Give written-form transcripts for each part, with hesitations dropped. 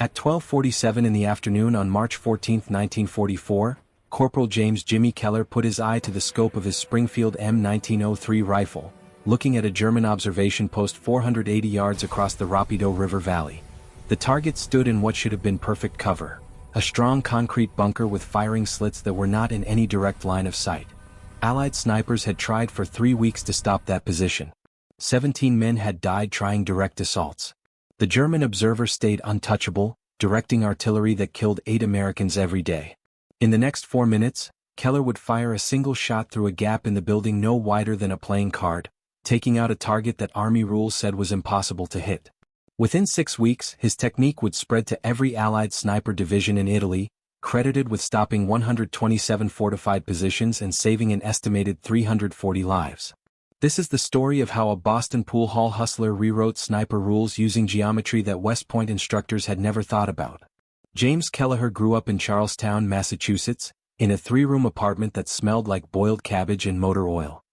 At 12:47 in the afternoon on March 14, 1944, Corporal James Jimmy Keller put his eye to the scope of his Springfield M1903 rifle, looking at a German observation post 480 yards across the Rapido River Valley. The target stood in what should have been perfect cover, a strong concrete bunker with firing slits that were not in any direct line of sight. Allied snipers had tried for 3 weeks to stop that position. 17 men had died trying direct assaults. The German observer stayed untouchable, directing artillery that killed 8 Americans every day. In the next 4 minutes, Keller would fire a single shot through a gap in the building no wider than a playing card, taking out a target that Army rules said was impossible to hit. Within 6 weeks, his technique would spread to every Allied sniper division in Italy, credited with stopping 127 fortified positions and saving an estimated 340 lives. This is the story of how a Boston pool hall hustler rewrote sniper rules using geometry that West Point instructors had never thought about. James Kelleher grew up in Charlestown, Massachusetts, in a 3-room apartment that smelled like boiled cabbage and motor oil.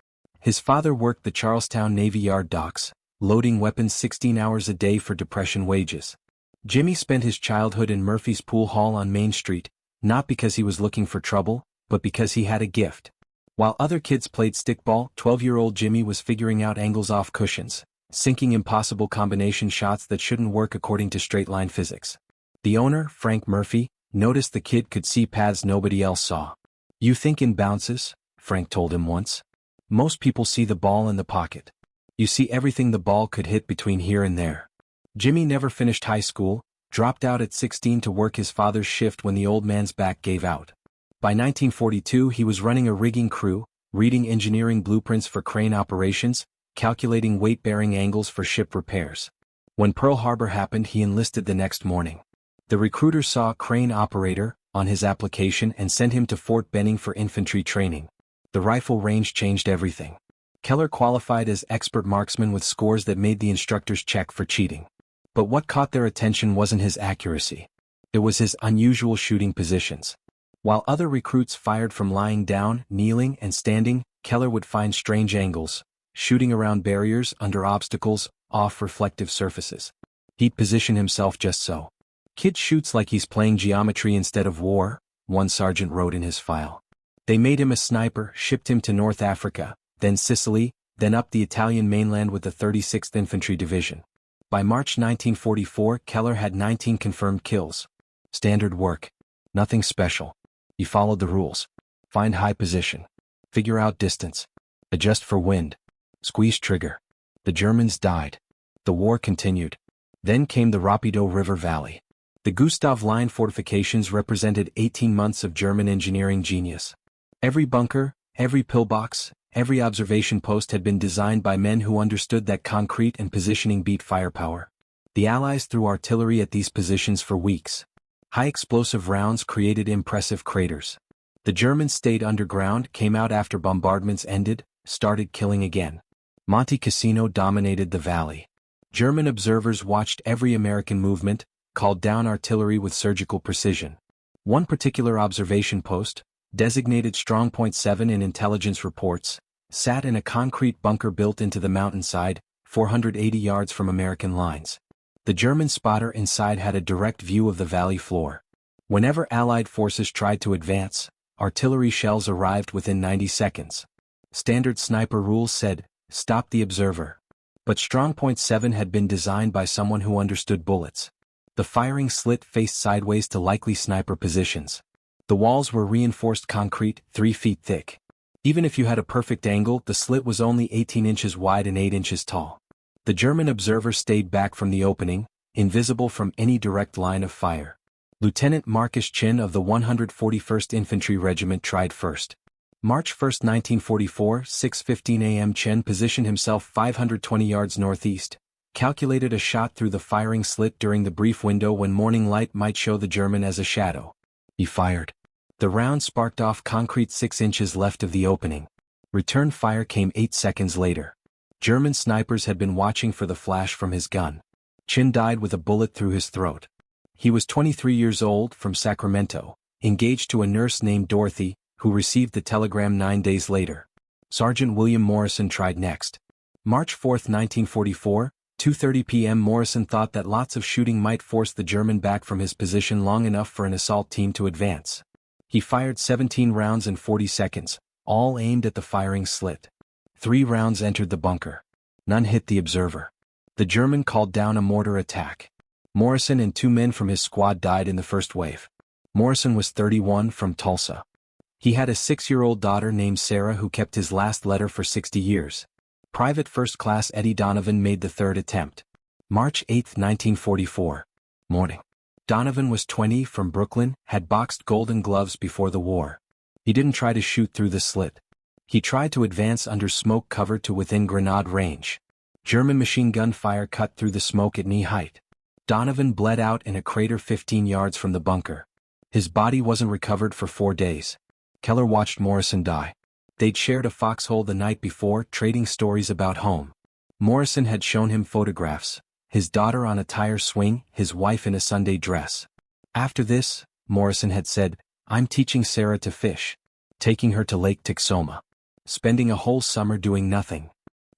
His father worked the Charlestown Navy Yard docks, loading weapons 16 hours a day for depression wages. Jimmy spent his childhood in Murphy's Pool Hall on Main Street, not because he was looking for trouble, but because he had a gift. While other kids played stickball, 12-year-old Jimmy was figuring out angles off cushions, sinking impossible combination shots that shouldn't work according to straight-line physics. The owner, Frank Murphy, noticed the kid could see paths nobody else saw. "You think in bounces," Frank told him once. "Most people see the ball in the pocket. You see everything the ball could hit between here and there." Jimmy never finished high school, dropped out at 16 to work his father's shift when the old man's back gave out. By 1942 he was running a rigging crew, reading engineering blueprints for crane operations, calculating weight-bearing angles for ship repairs. When Pearl Harbor happened he enlisted the next morning. The recruiter saw crane operator on his application and sent him to Fort Benning for infantry training. The rifle range changed everything. Keller qualified as expert marksman with scores that made the instructors check for cheating. But what caught their attention wasn't his accuracy. It was his unusual shooting positions. While other recruits fired from lying down, kneeling, and standing, Keller would find strange angles, shooting around barriers, under obstacles, off reflective surfaces. He'd position himself just so. "Kid shoots like he's playing geometry instead of war," one sergeant wrote in his file. They made him a sniper, shipped him to North Africa, then Sicily, then up the Italian mainland with the 36th Infantry Division. By March 1944, Keller had 19 confirmed kills. Standard work. Nothing special. He followed the rules. Find high position. Figure out distance. Adjust for wind. Squeeze trigger. The Germans died. The war continued. Then came the Rapido River Valley. The Gustav Line fortifications represented 18 months of German engineering genius. Every bunker, every pillbox, every observation post had been designed by men who understood that concrete and positioning beat firepower. The Allies threw artillery at these positions for weeks. High explosive rounds created impressive craters. The Germans stayed underground, came out after bombardments ended, started killing again. Monte Cassino dominated the valley. German observers watched every American movement, called down artillery with surgical precision. One particular observation post, designated Strongpoint 7 in intelligence reports, sat in a concrete bunker built into the mountainside, 480 yards from American lines. The German spotter inside had a direct view of the valley floor. Whenever Allied forces tried to advance, artillery shells arrived within 90 seconds. Standard sniper rules said, "Stop the observer." But Strongpoint 7 had been designed by someone who understood bullets. The firing slit faced sideways to likely sniper positions. The walls were reinforced concrete, 3 feet thick. Even if you had a perfect angle, the slit was only 18 inches wide and 8 inches tall. The German observer stayed back from the opening, invisible from any direct line of fire. Lieutenant Marcus Chin of the 141st Infantry Regiment tried first. March 1, 1944, 6:15 a.m. Chen positioned himself 520 yards northeast, calculated a shot through the firing slit during the brief window when morning light might show the German as a shadow. He fired. The round sparked off concrete 6 inches left of the opening. Return fire came 8 seconds later. German snipers had been watching for the flash from his gun. Chin died with a bullet through his throat. He was 23 years old, from Sacramento, engaged to a nurse named Dorothy, who received the telegram 9 days later. Sergeant William Morrison tried next. March 4, 1944, 2:30 p.m. Morrison thought that lots of shooting might force the German back from his position long enough for an assault team to advance. He fired 17 rounds in 40 seconds, all aimed at the firing slit. 3 rounds entered the bunker. None hit the observer. The German called down a mortar attack. Morrison and 2 men from his squad died in the first wave. Morrison was 31 from Tulsa. He had a 6-year-old daughter named Sarah who kept his last letter for 60 years. Private First Class Eddie Donovan made the 3rd attempt. March 8, 1944. Morning. Donovan was 20 from Brooklyn, had boxed Golden Gloves before the war. He didn't try to shoot through the slit. He tried to advance under smoke cover to within grenade range. German machine gun fire cut through the smoke at knee height. Donovan bled out in a crater 15 yards from the bunker. His body wasn't recovered for 4 days. Keller watched Morrison die. They'd shared a foxhole the night before, trading stories about home. Morrison had shown him photographs, his daughter on a tire swing, his wife in a Sunday dress. After this, Morrison had said, I'm teaching Sarah to fish. Taking her to Lake Texoma. Spending a whole summer doing nothing.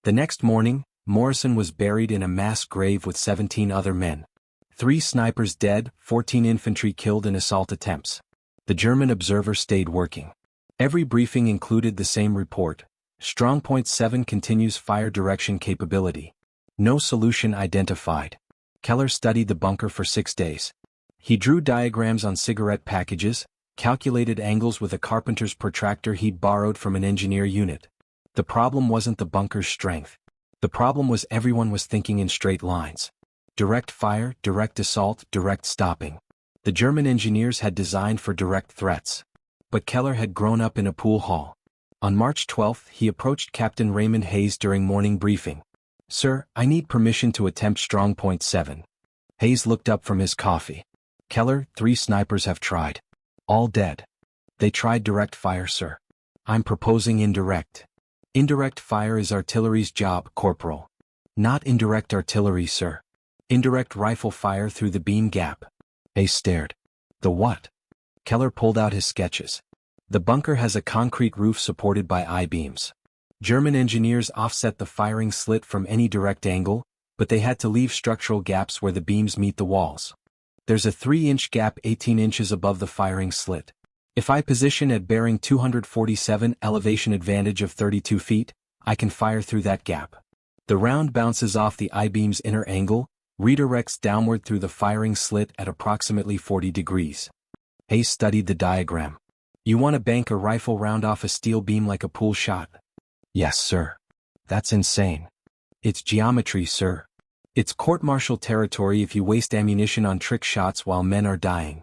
The next morning, Morrison was buried in a mass grave with 17 other men. 3 snipers dead, 14 infantry killed in assault attempts. The German observer stayed working. Every briefing included the same report. Strongpoint 7 continues fire direction capability. No solution identified. Keller studied the bunker for 6 days. He drew diagrams on cigarette packages, calculated angles with a carpenter's protractor he'd borrowed from an engineer unit. The problem wasn't the bunker's strength. The problem was everyone was thinking in straight lines. Direct fire, direct assault, direct stopping. The German engineers had designed for direct threats. But Keller had grown up in a pool hall. On March 12, he approached Captain Raymond Hayes during morning briefing. Sir, I need permission to attempt Strongpoint 7. Hayes looked up from his coffee. Keller, 3 snipers have tried. All dead. They tried direct fire, sir. I'm proposing indirect. Indirect fire is artillery's job, Corporal. Not indirect artillery, sir. Indirect rifle fire through the beam gap. Hayes stared. The what? Keller pulled out his sketches. The bunker has a concrete roof supported by I-beams. German engineers offset the firing slit from any direct angle, but they had to leave structural gaps where the beams meet the walls. There's a 3-inch gap 18 inches above the firing slit. If I position at bearing 247 elevation advantage of 32 feet, I can fire through that gap. The round bounces off the I-beam's inner angle, redirects downward through the firing slit at approximately 40 degrees. Hayes studied the diagram. You want to bank a rifle round off a steel beam like a pool shot? Yes, sir. That's insane. It's geometry, sir. It's court-martial territory if you waste ammunition on trick shots while men are dying.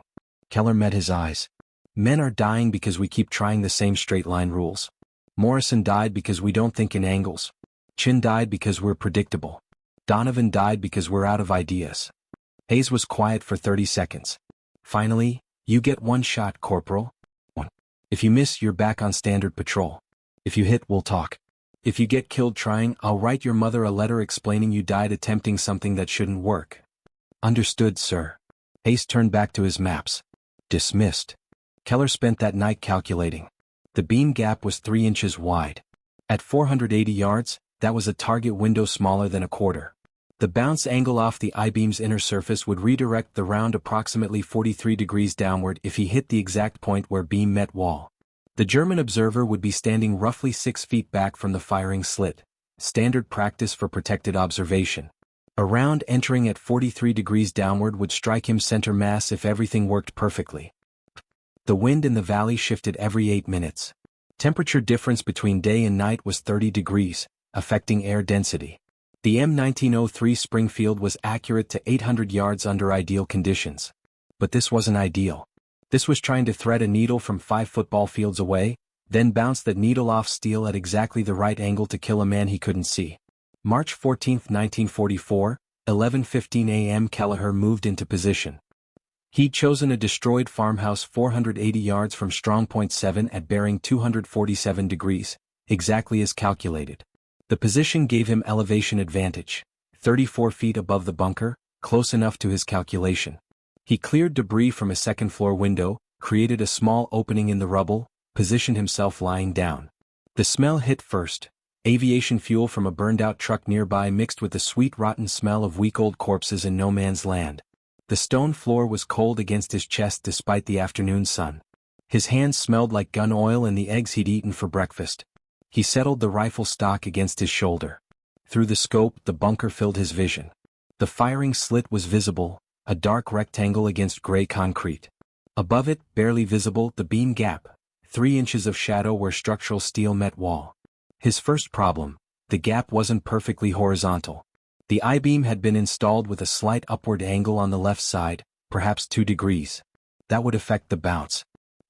Keller met his eyes. Men are dying because we keep trying the same straight-line rules. Morrison died because we don't think in angles. Chin died because we're predictable. Donovan died because we're out of ideas. Hayes was quiet for 30 seconds. Finally, you get 1 shot, Corporal. 1. If you miss, you're back on standard patrol. If you hit, we'll talk. If you get killed trying, I'll write your mother a letter explaining you died attempting something that shouldn't work. Understood, sir. Hayes turned back to his maps. Dismissed. Keller spent that night calculating. The beam gap was 3 inches wide. At 480 yards, that was a target window smaller than a quarter. The bounce angle off the I-beam's inner surface would redirect the round approximately 43 degrees downward if he hit the exact point where beam met wall. The German observer would be standing roughly 6 feet back from the firing slit, standard practice for protected observation. A round entering at 43 degrees downward would strike him center mass if everything worked perfectly. The wind in the valley shifted every 8 minutes. Temperature difference between day and night was 30 degrees, affecting air density. The M1903 Springfield was accurate to 800 yards under ideal conditions. But this wasn't ideal. This was trying to thread a needle from 5 football fields away, then bounce that needle off steel at exactly the right angle to kill a man he couldn't see. March 14, 1944, 11:15 a.m. Kelleher moved into position. He'd chosen a destroyed farmhouse 480 yards from Strongpoint 7 at bearing 247 degrees, exactly as calculated. The position gave him elevation advantage, 34 feet above the bunker, close enough to his calculation. He cleared debris from a second-floor window, created a small opening in the rubble, positioned himself lying down. The smell hit first, Aviation fuel from a burned-out truck nearby mixed with the sweet rotten smell of week-old corpses in no man's land. The stone floor was cold against his chest despite the afternoon sun. His hands smelled like gun oil and the eggs he'd eaten for breakfast. He settled the rifle stock against his shoulder. Through the scope, the bunker filled his vision. The firing slit was visible, a dark rectangle against gray concrete. Above it, barely visible, the beam gap, 3 inches of shadow where structural steel met wall. His first problem: the gap wasn't perfectly horizontal. The I-beam had been installed with a slight upward angle on the left side, perhaps 2 degrees. That would affect the bounce.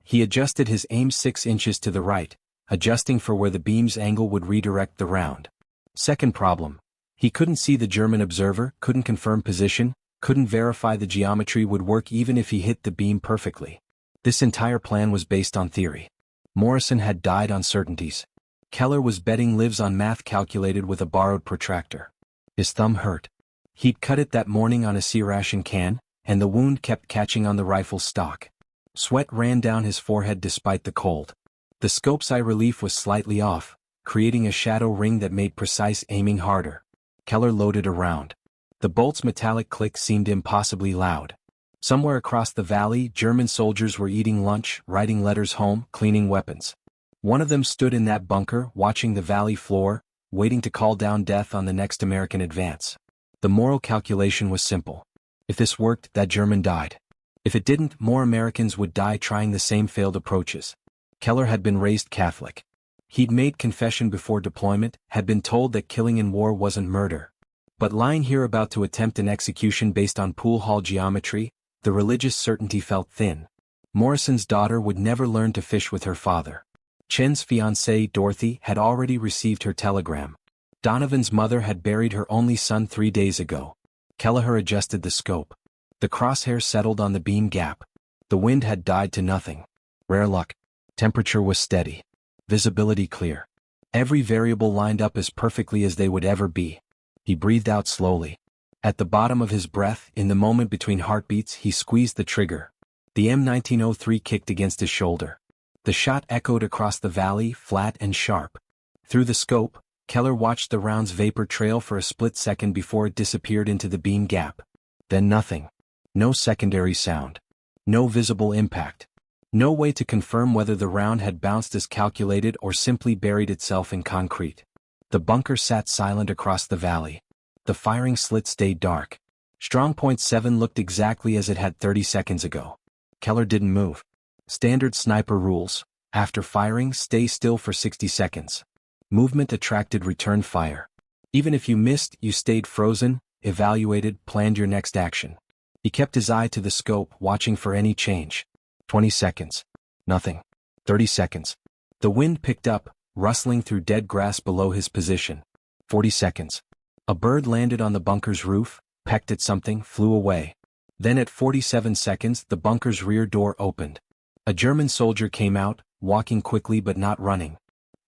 He adjusted his aim 6 inches to the right, adjusting for where the beam's angle would redirect the round. Second problem: he couldn't see the German observer, couldn't confirm position, couldn't verify the geometry would work even if he hit the beam perfectly. This entire plan was based on theory. Morrison had died on certainties. Keller was betting lives on math calculated with a borrowed protractor. His thumb hurt. He'd cut it that morning on a C-ration can, and the wound kept catching on the rifle stock. Sweat ran down his forehead despite the cold. The scope's eye relief was slightly off, creating a shadow ring that made precise aiming harder. Keller loaded a round. The bolt's metallic click seemed impossibly loud. Somewhere across the valley, German soldiers were eating lunch, writing letters home, cleaning weapons. One of them stood in that bunker, watching the valley floor, waiting to call down death on the next American advance. The moral calculation was simple. If this worked, that German died. If it didn't, more Americans would die trying the same failed approaches. Keller had been raised Catholic. He'd made confession before deployment, had been told that killing in war wasn't murder. But lying here about to attempt an execution based on pool hall geometry, the religious certainty felt thin. Morrison's daughter would never learn to fish with her father. Chen's fiancée, Dorothy, had already received her telegram. Donovan's mother had buried her only son 3 days ago. Kelleher adjusted the scope. The crosshair settled on the beam gap. The wind had died to nothing. Rare luck. Temperature was steady. Visibility clear. Every variable lined up as perfectly as they would ever be. He breathed out slowly. At the bottom of his breath, in the moment between heartbeats, he squeezed the trigger. The M1903 kicked against his shoulder. The shot echoed across the valley, flat and sharp. Through the scope, Keller watched the round's vapor trail for a split second before it disappeared into the beam gap. Then nothing. No secondary sound. No visible impact. No way to confirm whether the round had bounced as calculated or simply buried itself in concrete. The bunker sat silent across the valley. The firing slit stayed dark. Strong Point 7 looked exactly as it had 30 seconds ago. Keller didn't move. Standard sniper rules: after firing, stay still for 60 seconds. Movement attracted return fire. Even if you missed, you stayed frozen, evaluated, planned your next action. He kept his eye to the scope, watching for any change. 20 seconds. Nothing. 30 seconds. The wind picked up, rustling through dead grass below his position. 40 seconds. A bird landed on the bunker's roof, pecked at something, flew away. Then at 47 seconds, the bunker's rear door opened. A German soldier came out, walking quickly but not running.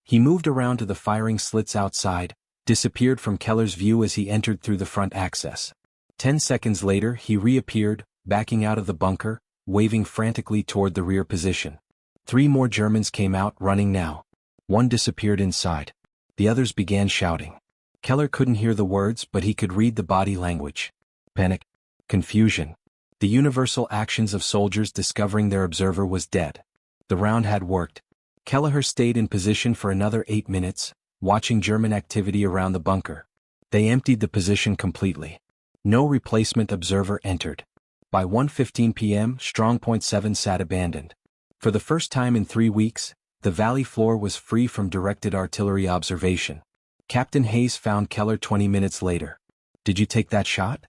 He moved around to the firing slits outside, disappeared from Keller's view as he entered through the front access. 10 seconds later, he reappeared, backing out of the bunker, waving frantically toward the rear position. 3 more Germans came out, running now. One disappeared inside. The others began shouting. Keller couldn't hear the words, but he could read the body language. Panic. Confusion. The universal actions of soldiers discovering their observer was dead. The round had worked. Kelleher stayed in position for another 8 minutes, watching German activity around the bunker. They emptied the position completely. No replacement observer entered. By 1:15 p.m., Strong Point 7 sat abandoned. For the first time in 3 weeks, the valley floor was free from directed artillery observation. Captain Hayes found Keller 20 minutes later. "Did you take that shot?"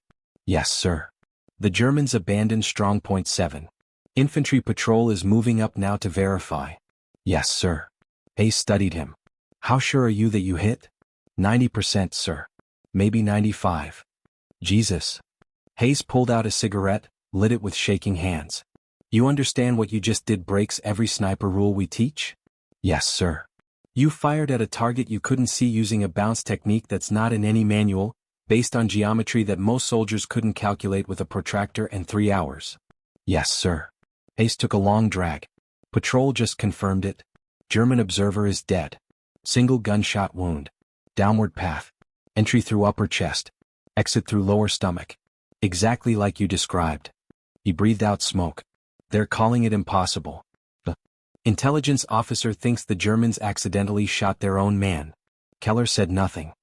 "Yes, sir." The Germans abandoned Strong Point 7. "Infantry patrol is moving up now to verify." "Yes, sir." Hayes studied him. "How sure are you that you hit?" 90%, sir. Maybe 95. Jesus. Hayes pulled out a cigarette, lit it with shaking hands. "You understand what you just did breaks every sniper rule we teach?" "Yes, sir." "You fired at a target you couldn't see using a bounce technique that's not in any manual, based on geometry that most soldiers couldn't calculate with a protractor and 3 hours." "Yes, sir." Hayes took a long drag. "Patrol just confirmed it. German observer is dead. Single gunshot wound. Downward path. Entry through upper chest. Exit through lower stomach. Exactly like you described. He breathed out smoke. They're calling it impossible. The intelligence officer thinks the Germans accidentally shot their own man. Keller said nothing.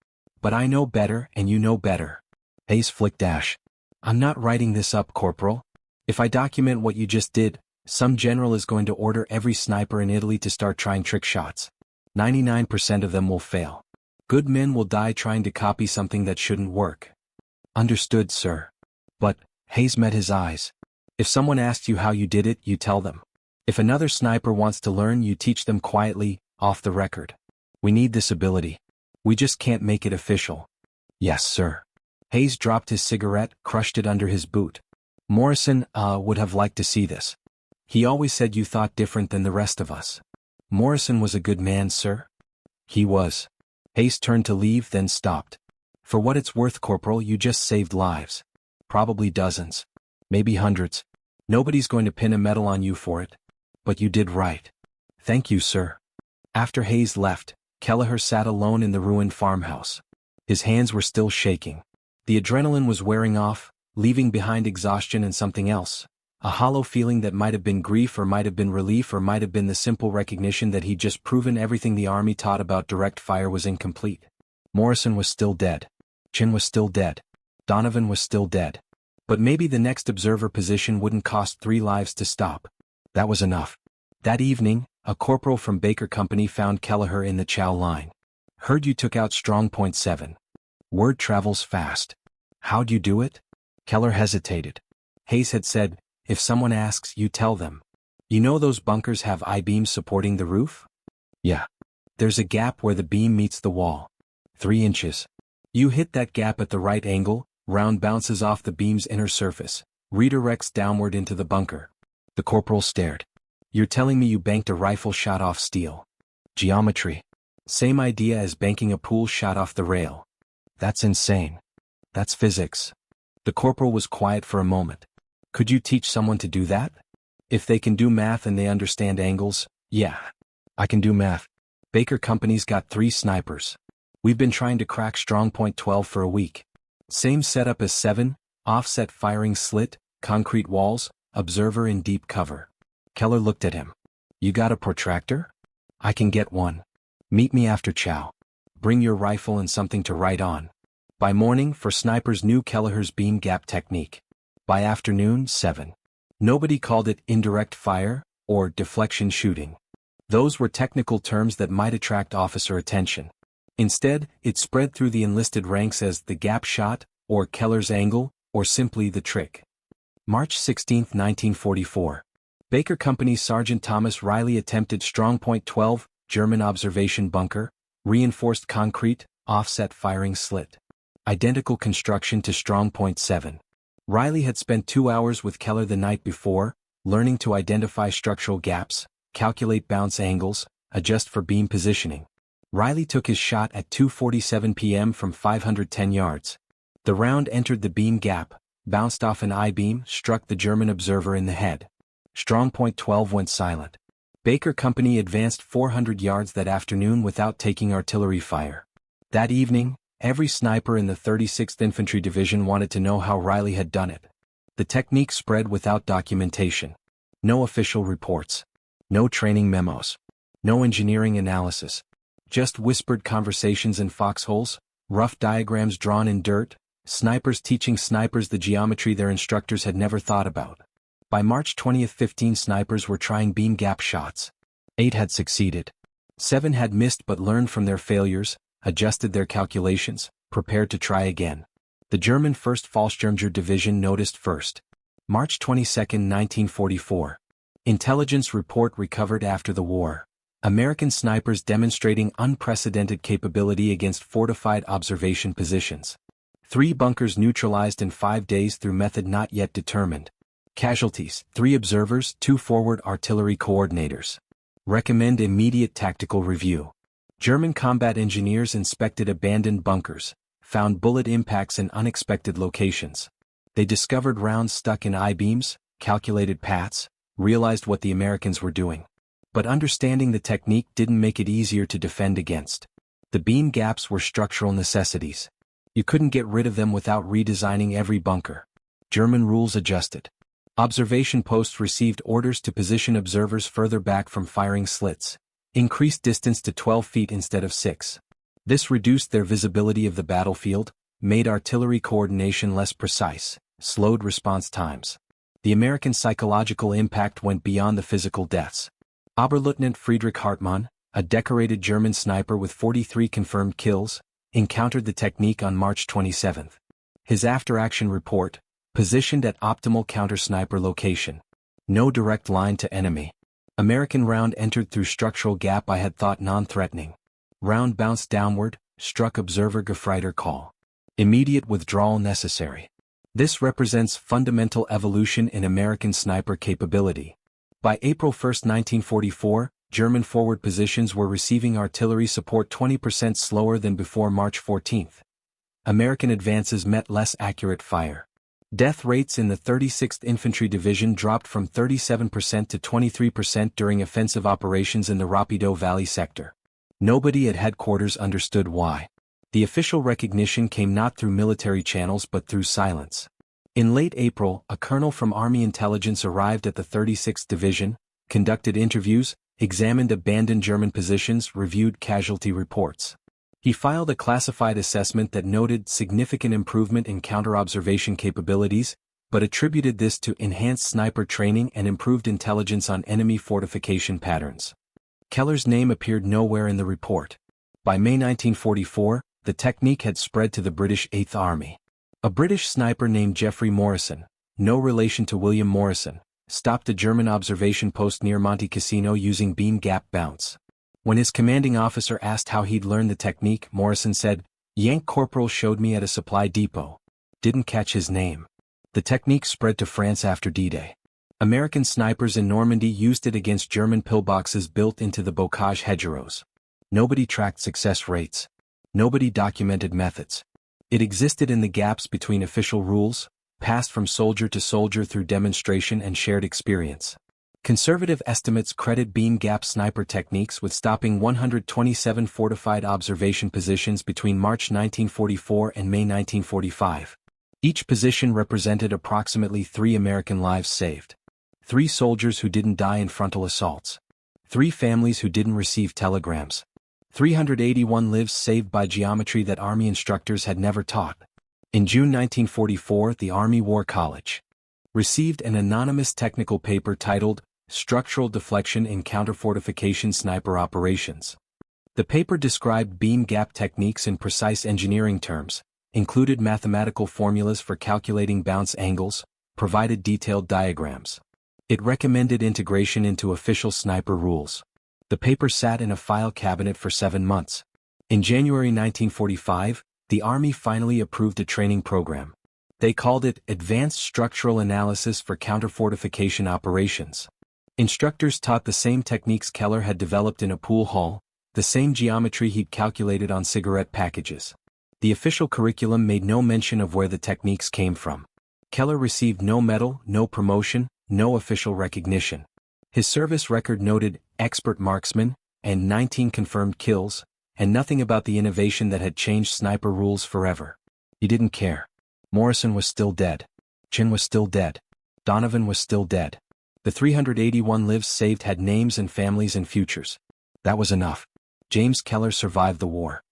But I know better and you know better. Hayes flicked ash. I'm not writing this up, Corporal. If I document what you just did, some general is going to order every sniper in Italy to start trying trick shots. 99% of them will fail. Good men will die trying to copy something that shouldn't work. Understood, sir. But, Hayes met his eyes. If someone asks you how you did it, you tell them. If another sniper wants to learn, you teach them quietly, off the record. We need this ability. We just can't make it official. Yes, sir. Hayes dropped his cigarette, crushed it under his boot. Morrison, would have liked to see this. He always said you thought different than the rest of us. Morrison was a good man, sir? He was. Hayes turned to leave, then stopped. For what it's worth, Corporal, you just saved lives. Probably dozens. Maybe hundreds. Nobody's going to pin a medal on you for it. But you did right. Thank you, sir. After Hayes left, Kelleher sat alone in the ruined farmhouse. His hands were still shaking. The adrenaline was wearing off, leaving behind exhaustion and something else. A hollow feeling that might have been grief or might have been relief or might have been the simple recognition that he'd just proven everything the Army taught about direct fire was incomplete. Morrison was still dead. Chin was still dead. Donovan was still dead. But maybe the next observer position wouldn't cost 3 lives to stop. That was enough. That evening, a corporal from Baker Company found Kelleher in the chow line. Heard you took out Strong Point 7. Word travels fast. How'd you do it? Keller hesitated. Hayes had said, if someone asks, you tell them. You know those bunkers have I-beams supporting the roof? Yeah. There's a gap where the beam meets the wall. 3 inches. You hit that gap at the right angle, round bounces off the beam's inner surface, redirects downward into the bunker. The corporal stared. You're telling me you banked a rifle shot off steel? Geometry. Same idea as banking a pool shot off the rail. That's insane. That's physics. The corporal was quiet for a moment. Could you teach someone to do that? If they can do math and they understand angles, yeah. I can do math. Baker Company's got 3 snipers. We've been trying to crack Strong Point 12 for a week. Same setup as 7, offset firing slit, concrete walls, observer in deep cover. Keller looked at him. You got a protractor? I can get one. Meet me after chow. Bring your rifle and something to write on. By morning, for snipers knew Kelleher's beam gap technique. By afternoon, 7. Nobody called it indirect fire, or deflection shooting. Those were technical terms that might attract officer attention. Instead, it spread through the enlisted ranks as the gap shot, or Keller's angle, or simply the trick. March 16, 1944. Baker Company Sergeant Thomas Riley attempted Strong Point 12, German observation bunker, reinforced concrete, offset firing slit. Identical construction to Strong Point 7. Riley had spent 2 hours with Keller the night before, learning to identify structural gaps, calculate bounce angles, adjust for beam positioning. Riley took his shot at 2:47 p.m. from 510 yards. The round entered the beam gap, bounced off an I-beam, struck the German observer in the head. Strong Point 12 went silent. Baker Company advanced 400 yards that afternoon without taking artillery fire. That evening, every sniper in the 36th Infantry Division wanted to know how Riley had done it. The technique spread without documentation. No official reports. No training memos. No engineering analysis. Just whispered conversations in foxholes, rough diagrams drawn in dirt, snipers teaching snipers the geometry their instructors had never thought about. By March 20, 15 snipers were trying beam gap shots. 8 had succeeded. 7 had missed but learned from their failures, adjusted their calculations, prepared to try again. The German 1st Fallschirmjäger Division noticed first. March 22, 1944. Intelligence report recovered after the war. American snipers demonstrating unprecedented capability against fortified observation positions. 3 bunkers neutralized in 5 days through method not yet determined. Casualties, 3 observers, 2 forward artillery coordinators. Recommend immediate tactical review. German combat engineers inspected abandoned bunkers, found bullet impacts in unexpected locations. They discovered rounds stuck in I-beams, calculated paths, realized what the Americans were doing. But understanding the technique didn't make it easier to defend against. The The beam gaps were structural necessities. You couldn't get rid of them without redesigning every bunker. German rules adjusted. Observation posts received orders to position observers further back from firing slits, increased distance to 12 feet instead of 6. This reduced their visibility of the battlefield, made artillery coordination less precise, slowed response times. The American psychological impact went beyond the physical deaths. Oberleutnant Friedrich Hartmann, a decorated German sniper with 43 confirmed kills, encountered the technique on March 27. His after-action report, positioned at optimal counter-sniper location. No direct line to enemy. American round entered through structural gap I had thought non-threatening. Round bounced downward, struck observer Gefreiter call. Immediate withdrawal necessary. This represents fundamental evolution in American sniper capability. By April 1, 1944, German forward positions were receiving artillery support 20% slower than before March 14. American advances met less accurate fire. Death rates in the 36th Infantry Division dropped from 37% to 23% during offensive operations in the Rapido Valley sector. Nobody at headquarters understood why. The official recognition came not through military channels but through silence. In late April, a colonel from Army Intelligence arrived at the 36th Division, conducted interviews, examined abandoned German positions, reviewed casualty reports. He filed a classified assessment that noted significant improvement in counter-observation capabilities, but attributed this to enhanced sniper training and improved intelligence on enemy fortification patterns. Keller's name appeared nowhere in the report. By May 1944, the technique had spread to the British 8th Army. A British sniper named Geoffrey Morrison, no relation to William Morrison, stopped a German observation post near Monte Cassino using beam gap bounce. When his commanding officer asked how he'd learned the technique, Morrison said, "Yank corporal showed me at a supply depot." Didn't catch his name. The technique spread to France after D-Day. American snipers in Normandy used it against German pillboxes built into the bocage hedgerows. Nobody tracked success rates. Nobody documented methods. It existed in the gaps between official rules, passed from soldier to soldier through demonstration and shared experience. Conservative estimates credit beam gap sniper techniques with stopping 127 fortified observation positions between March 1944 and May 1945. Each position represented approximately 3 American lives saved. 3 soldiers who didn't die in frontal assaults. 3 families who didn't receive telegrams. 381 lives saved by geometry that Army instructors had never taught. In June 1944, the Army War College received an anonymous technical paper titled Structural Deflection in Counterfortification Sniper Operations. The paper described beam gap techniques in precise engineering terms, included mathematical formulas for calculating bounce angles, provided detailed diagrams. It recommended integration into official sniper rules. The paper sat in a file cabinet for 7 months. In January 1945, the Army finally approved a training program. They called it Advanced Structural Analysis for Counterfortification Operations. Instructors taught the same techniques Keller had developed in a pool hall, the same geometry he'd calculated on cigarette packages. The official curriculum made no mention of where the techniques came from. Keller received no medal, no promotion, no official recognition. His service record noted expert marksman and 19 confirmed kills, and nothing about the innovation that had changed sniper rules forever. He didn't care. Morrison was still dead. Chin was still dead. Donovan was still dead. The 381 lives saved had names and families and futures. That was enough. James Keller survived the war.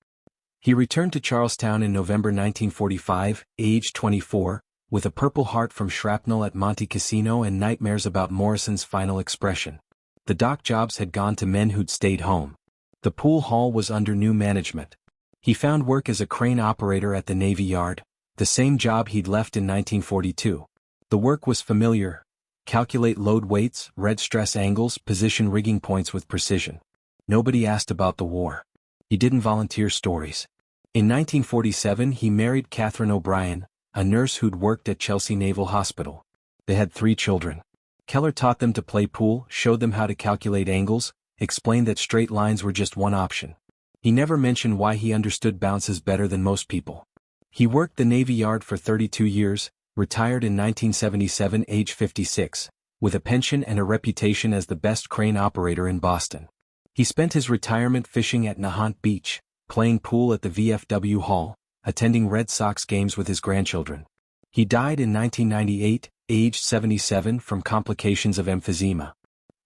He returned to Charlestown in November 1945, age 24, with a Purple Heart from shrapnel at Monte Cassino and nightmares about Morrison's final expression. The dock jobs had gone to men who'd stayed home. The pool hall was under new management. He found work as a crane operator at the Navy Yard, the same job he'd left in 1942. The work was familiar. Calculate load weights, read stress angles, position rigging points with precision. Nobody asked about the war. He didn't volunteer stories. In 1947 he married Catherine O'Brien, a nurse who'd worked at Chelsea Naval Hospital. They had 3 children. Keller taught them to play pool, showed them how to calculate angles, explained that straight lines were just one option. He never mentioned why he understood bounces better than most people. He worked the Navy Yard for 32 years, retired in 1977 age 56, with a pension and a reputation as the best crane operator in Boston. He spent his retirement fishing at Nahant Beach, playing pool at the VFW Hall, attending Red Sox games with his grandchildren. He died in 1998, aged 77 from complications of emphysema.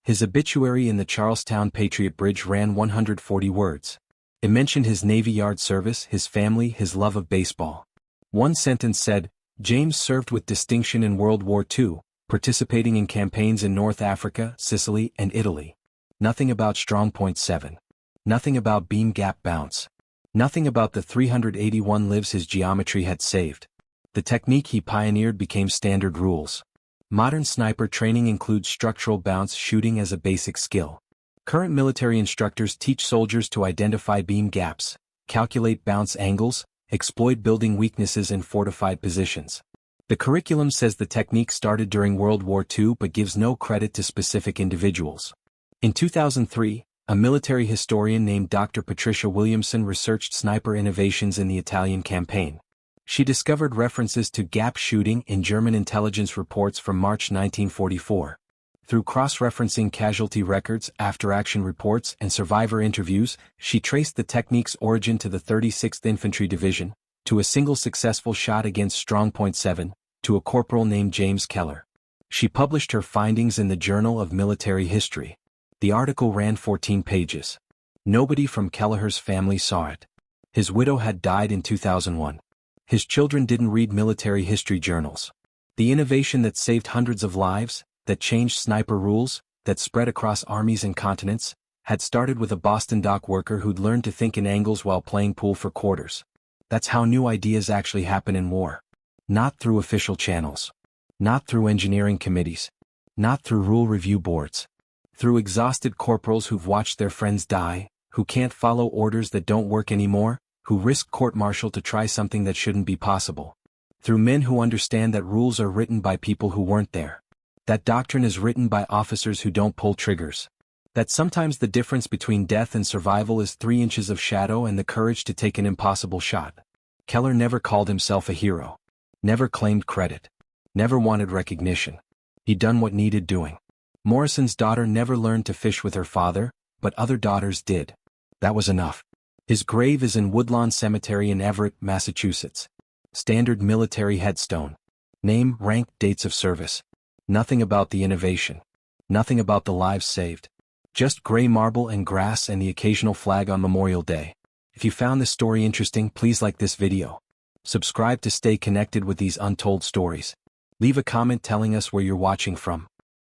His obituary in the Charlestown Patriot Bridge ran 140 words. It mentioned his Navy Yard service, his family, his love of baseball. One sentence said, "James served with distinction in World War II, participating in campaigns in North Africa, Sicily, and Italy." Nothing about strong point 7. Nothing about beam gap bounce. Nothing about the 381 lives his geometry had saved. The technique he pioneered became standard rules. Modern sniper training includes structural bounce shooting as a basic skill. Current military instructors teach soldiers to identify beam gaps, calculate bounce angles, exploit building weaknesses in fortified positions. The curriculum says the technique started during World War II but gives no credit to specific individuals. In 2003, a military historian named Dr. Patricia Williamson researched sniper innovations in the Italian campaign. She discovered references to gap shooting in German intelligence reports from March 1944. Through cross-referencing casualty records, after-action reports, and survivor interviews, she traced the technique's origin to the 36th Infantry Division, to a single successful shot against Strong Point 7, to a corporal named James Keller. She published her findings in the Journal of Military History. The article ran 14 pages. Nobody from Kelleher's family saw it. His widow had died in 2001. His children didn't read military history journals. The innovation that saved hundreds of lives, that changed sniper rules, that spread across armies and continents, had started with a Boston dock worker who'd learned to think in angles while playing pool for quarters. That's how new ideas actually happen in war. Not through official channels. Not through engineering committees. Not through rule review boards. Through exhausted corporals who've watched their friends die, who can't follow orders that don't work anymore, who risk court-martial to try something that shouldn't be possible. Through men who understand that rules are written by people who weren't there. That doctrine is written by officers who don't pull triggers. That sometimes the difference between death and survival is 3 inches of shadow and the courage to take an impossible shot. Keller never called himself a hero. Never claimed credit. Never wanted recognition. He'd done what needed doing. Morrison's daughter never learned to fish with her father, but other daughters did. That was enough. His grave is in Woodlawn Cemetery in Everett, Massachusetts. Standard military headstone. Name, rank, dates of service. Nothing about the innovation. Nothing about the lives saved. Just gray marble and grass and the occasional flag on Memorial Day. If you found this story interesting, please like this video. Subscribe to stay connected with these untold stories. Leave a comment telling us where you're watching from.